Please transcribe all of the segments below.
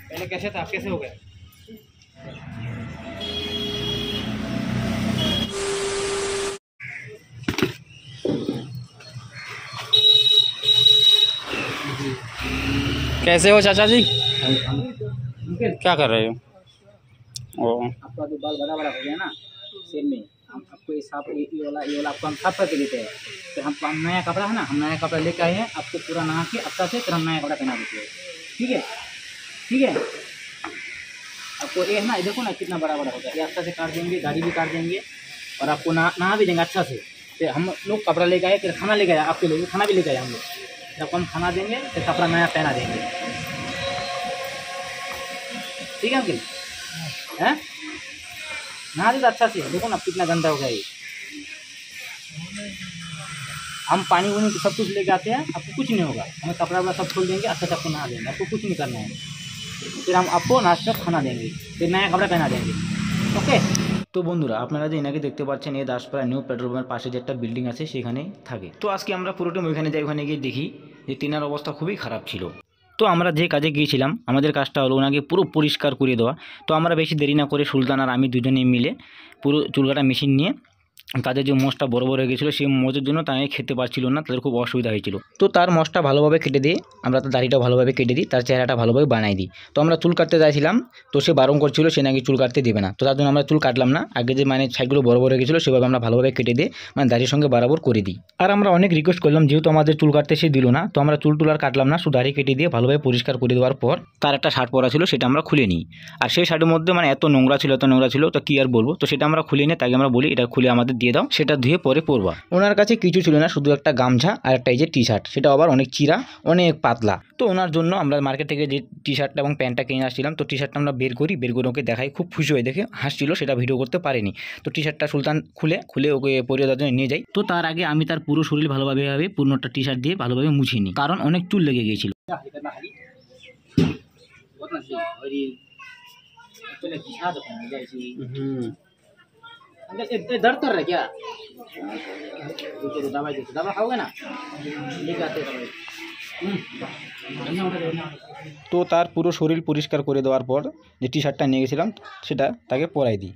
पहले कैसे था, कैसे हो गया? कैसे हो चाचा जी? क्या कर रहे हो? आपका जो बाल बड़ा बड़ा हो गया ना सिर में, हम आपको ये साफ ये वाला आपको हम साफ करके देते हैं। फिर हम नया कपड़ा है ना, हम नया कपड़ा लेके आए हैं, आपको पूरा नहा के अच्छा से फिर हम नया कपड़ा पहना देते हैं। ठीक है, ठीक है। आपको ये है ना, देखो ना कितना बड़ा बड़ा होगा, ये अच्छा से काट देंगे, गाड़ी भी काट देंगे और आपको नहा भी देंगे अच्छा से। फिर हम लोग कपड़ा लेके आए, फिर खाना लेके आए, आपके लिए खाना भी लेके आए हम लोग। जब हम खाना देंगे फिर कपड़ा नया पहना देंगे। ठीक है अंकिल, हैं? नहा दे अच्छा से, देखो ना कितना गंदा हो गया ये। हम पानी वानी सब कुछ लेके आते हैं, आपको कुछ नहीं होगा। हमें कपड़ा वपड़ा सब खोल देंगे, अच्छा से आपको नहा देंगे, आपको कुछ नहीं करना है। फिर हम आपको नाश्ता खाना देंगे, फिर नया कपड़ा पहना देंगे। ओके। তো বন্ধুরা, আপনারা যে এনাকে দেখতে পাচ্ছেন, এই দাসপাড়া নিউ পেট্রোল পাম্পের পাশে যে একটা বিল্ডিং আছে সেখানেই থাকে। তো আজকে আমরা পুরোটা ওইখানে যাই, ওখানে গিয়ে দেখি যে তিনার অবস্থা খুবই খারাপ ছিল। তো আমরা যে কাজে গিয়েছিলাম, আমাদের কাজটা হলো ওনাকে পুরো পরিষ্কার করে দেওয়া। তো আমরা বেশি দেরি না করে সুলতান আর আমি দুজনে মিলে পুরো চুলকাটা মেশিন নিয়ে তাদের যে মোষটা বড় বড় হয়ে গেছিলো সেই মোষের জন্য তারা খেতে পারছিল না, তাদের খুব অসুবিধা হয়েছিল। তো তার মোষটা ভালোভাবে কেটে দিয়ে আমরা তার দাড়িটা ভালোভাবে কেটে দিই, তার চেহারাটা ভালোভাবে বানাই দিই। তো আমরা চুল কাটতে চাইছিলাম, তো সে বারণ করছিল সে নাকি চুল কাটতে দেবে না। তো তার জন্য আমরা চুল কাটলাম না, আগে যে মানে সাইডগুলো বড় বড় হয়ে গেছিলো সেভাবে আমরা ভালোভাবে কেটে দিয়ে মানে দাড়ির সঙ্গে বরাবর করে দিই। আর আমরা অনেক রিকোয়েস্ট করলাম, যেহেতু আমাদের চুল কাটতে সে দিল না, তো আমরা চুল আর কাটলাম না, শুধু দাড়ি কেটে দিয়ে ভালোভাবে পরিষ্কার করে দেওয়ার পর তার একটা শার্ট পরা ছিল সেটা আমরা খুলে নিই। আর সেই শার্টের মধ্যে মানে এত নোংরা ছিল তো কি আর বলবো। তো সেটা আমরা খুলে নিয়ে তাকে আমরা বলি এটা খুলে আমাদের দিয়ে দাও, সেটা ধুয়ে পরে পরবা। ওনার কাছে কিছু ছিল না, শুধু একটা গামছা আর একটা এই যে টি শার্ট, সেটা আবার অনেক চিরা অনেক পাতলা। তো ওনার জন্য আমরা মার্কেট থেকে যে টি শার্টটা এবং প্যান্টটা কিনে আসছিলাম, তো টি শার্টটা আমরা বের করে ওকে দেখাই, খুব খুশি হয়ে দেখে হাসছিল, সেটা ভিডিও করতে পারিনি। তো টি শার্টটা সুলতান খুলে ওকে পরিয়ে দেওয়ার জন্য নিয়ে যাই। তো তার আগে আমি তার পুরো শরীর ভালোভাবে পূর্ণটা টি শার্ট দিয়ে ভালোভাবে মুছিয়ে নিই, কারণ অনেক চুল লেগে গিয়েছিল। दर्द कर रहा है क्या? दवाई देते, दवा खाओगे ना, लेके आते दवाई। তো তার পুরো শরীর পরিষ্কার করে দেওয়ার পর যে টি শার্টটা নিয়ে গেছিলাম সেটা তাকে পরাই দিই।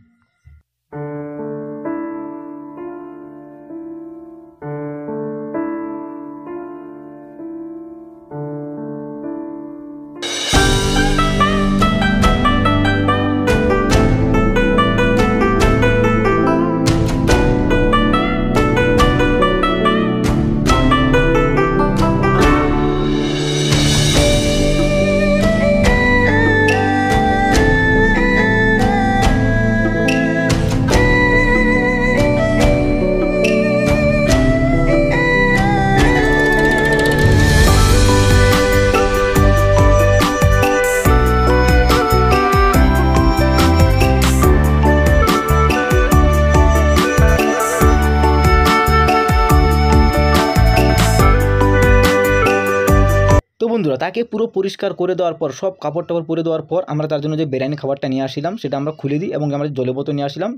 তো বন্ধুরা, তাকে পুরো পরিষ্কার করে দেওয়ার পর সব কাপড় টাপড় পরে দেওয়ার পর আমরা তার জন্য যে বিরিয়ানি খাবারটা নিয়ে আসছিলাম সেটা আমরা খুলে দিই এবং আমরা জলের বোতল নিয়ে আসছিলাম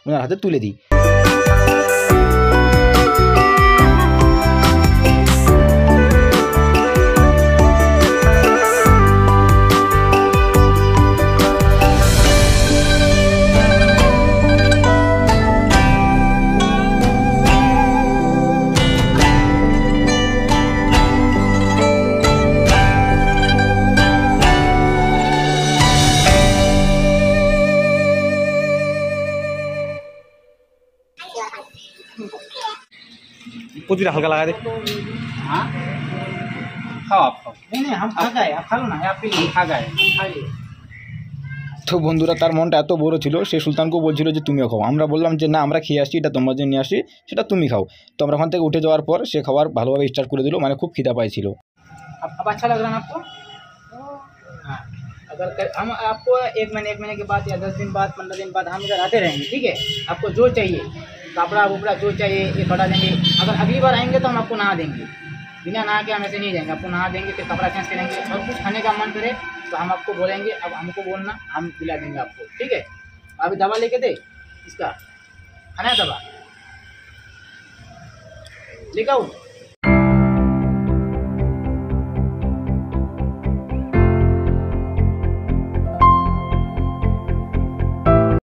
ওনার হাতে তুলে দিই। पुदीना हल्का लगा दे। हाँ खाओ, आप खाओ। नहीं हम खा गए, आप खा लो ना, आपके लिए खा गए, खा लिए। তো বন্ধুরা, তার মনটা এত বড় ছিল, সে সুলতানকেও বলছিল যে তুমিও খাও। আমরা বললাম যে না, আমরা খেয়ে আসছি, এটা তোমার জন্য নিয়ে আসছি, সেটা তুমি খাও। তো আমরা ওখান থেকে উঠে যাওয়ার পর সে খাবার ভালোভাবে স্টার্ট করে দিল, মানে খুব খিদা পাইছিল। अब अच्छा लग रहा है आपको? हाँ, अगर हम आपको एक महीने के बाद या 10 दिन बाद 15 दिन बाद हम इधर आते रहेंगे, ठीक है? आपको जो चाहिए कपड़ा वपड़ा जो चाहिए ये बता देंगे। अगर अगली बार आएंगे तो हम आपको नहा देंगे, बिना नहा के हम ऐसे नहीं जाएंगे, आपको नहा देंगे, फिर कपड़ा चेंज करेंगे और कुछ खाने का मन करे तो हम आपको बोलेंगे, अब हमको बोलना, हम दिला देंगे आपको, ठीक है? अभी दवा लेके दे, इसका खाना है दवा लेके आओ।